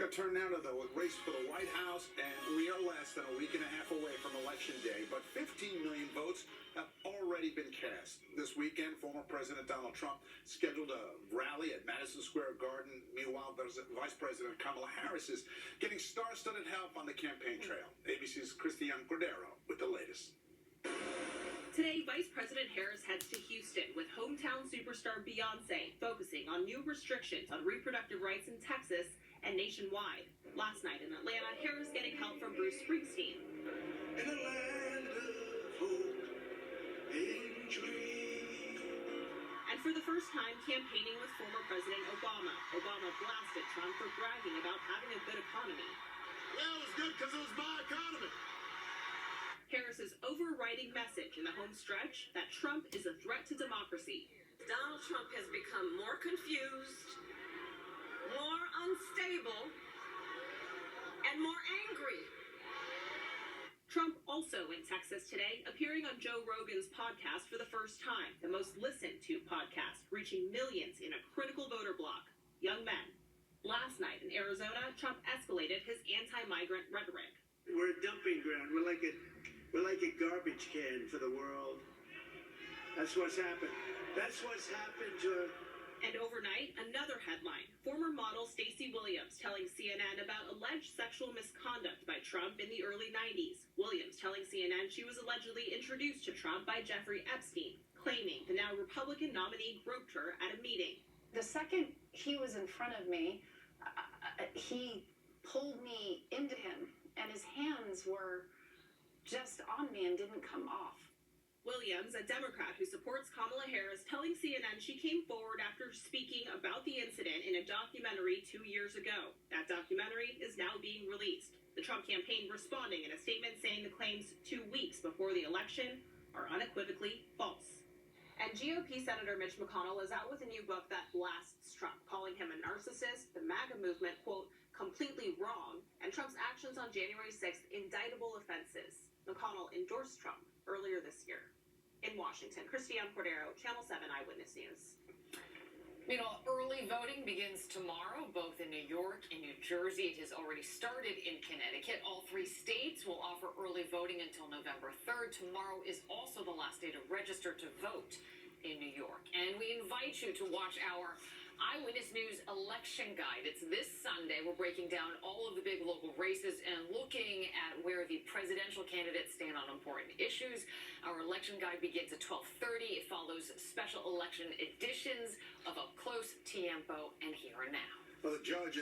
Going to turn now to the race for the White House, and we are less than a week and a half away from Election Day, but 15 million votes have already been cast. This weekend, former President Donald Trump scheduled a rally at Madison Square Garden. Meanwhile, Vice President Kamala Harris is getting star-studded help on the campaign trail. ABC's Christiane Cordero with the latest. Today, Vice President Harris heads to Houston with hometown superstar Beyonce, focusing on new restrictions on reproductive rights in Texas and nationwide. Last night in Atlanta, Harris getting help from Bruce Springsteen. In a land of hope and dream. And for the first time, campaigning with former President Obama. Obama blasted Trump for bragging about having a good economy. Well, it was good because it was my economy. Harris's overriding message in the home stretch that Trump is a threat to democracy. Donald Trump has become more confused, more unstable, and more angry. Trump also in Texas today, appearing on Joe Rogan's podcast for the first time, the most listened to podcast, reaching millions in a critical voter bloc, young men. Last night in Arizona, Trump escalated his anti-migrant rhetoric. We're a dumping ground. We're like a garbage can for the world. That's what's happened. That's what's happened to... And overnight, another headline. Former model Stacey Williams telling CNN about alleged sexual misconduct by Trump in the early 90s. Williams telling CNN she was allegedly introduced to Trump by Jeffrey Epstein, claiming the now Republican nominee groped her at a meeting. The second he was in front of me, he pulled me into him, and his hands were just on me and didn't come off. Williams, a Democrat who supports Kamala Harris, telling CNN she came forward after speaking about the incident in a documentary 2 years ago. That documentary is now being released. The Trump campaign responding in a statement saying the claims 2 weeks before the election are unequivocally false. And GOP Senator Mitch McConnell is out with a new book that blasts Trump, calling him a narcissist, the MAGA movement, quote, completely wrong, and Trump's actions on January 6th, indictable offenses. McConnell endorsed Trump earlier this year. In Washington, Christiane Cordero, Channel 7 Eyewitness News. Meanwhile, early voting begins tomorrow, both in New York and New Jersey. It has already started in Connecticut. All 3 states will offer early voting until November 3rd. Tomorrow is also the last day to register to vote in New York. And we invite you to watch our Eyewitness News election guide. It's this Sunday. We're breaking down all of the big local races and looking at where the presidential candidates stand on important issues. Our election guide begins at 12:30. It follows special election editions of Up Close, Tiempo, and Here and Now. Well, the judge in